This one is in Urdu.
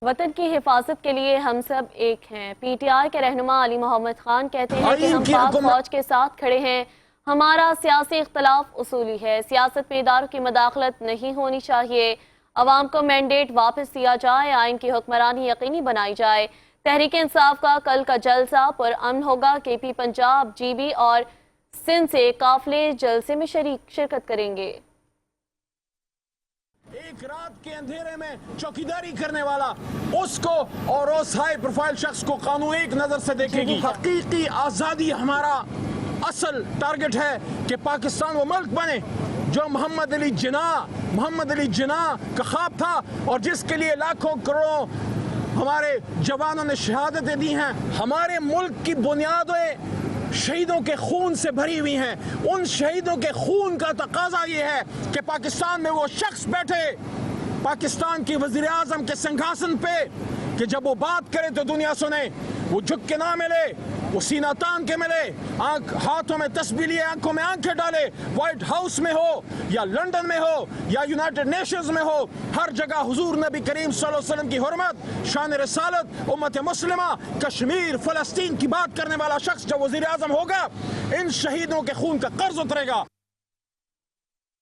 وطن کی حفاظت کے لیے ہم سب ایک ہیں۔ پی ٹی آئی کے رہنما علی محمد خان کہتے ہیں کہ ہم پاک فوج کے ساتھ کھڑے ہیں۔ ہمارا سیاسی اختلاف اصولی ہے، سیاست میں اداروں کی مداخلت نہیں ہونی چاہیے۔ عوام کو مینڈیٹ واپس دیا جائے، آئین کی حکمرانی یقینی بنائی جائے۔ تحریک انصاف کا کل کا جلسہ پر امن ہوگا۔ کے پی پنجاب، جی بی اور سندھ سے قافلے جلسے میں شرکت کریں گے۔ ایک رات کے اندھیرے میں چوکیداری کرنے والا اس کو اور اس ہائی پروفائل شخص کو قانون ایک نظر سے دیکھے گی۔ حقیقی آزادی ہمارا اصل ٹارگٹ ہے کہ پاکستان وہ ملک بنے جو محمد علی جناح کا خواب تھا اور جس کے لیے لاکھوں کروڑوں ہمارے جوانوں نے شہادتیں دی ہیں۔ ہمارے ملک کی بنیادیں شہیدوں کے خون سے بھری ہوئی ہیں۔ ان شہیدوں کے خون کا تقاضا یہ ہے کہ پاکستان میں وہ شخص بیٹھے پاکستان کی وزیر اعظم کے سنگھاسن پہ کہ جب وہ بات کرے تو دنیا سنے، وہ جھک کے نہ ملے، وہ سینہ تان کے ملے، ہاتھوں میں تسبیح لیے آنکھوں میں آنکھیں ڈالے، وائٹ ہاؤس میں ہو یا لنڈن میں ہو یا یونائٹڈ نیشنز میں ہو، ہر جگہ حضور نبی کریم صلی اللہ علیہ وسلم کی حرمت، شان رسالت، امت مسلمہ، کشمیر، فلسطین کی بات کرنے والا شخص جب وزیر اعظم ہوگا، ان شہیدوں کے خون کا قرض اترے گا۔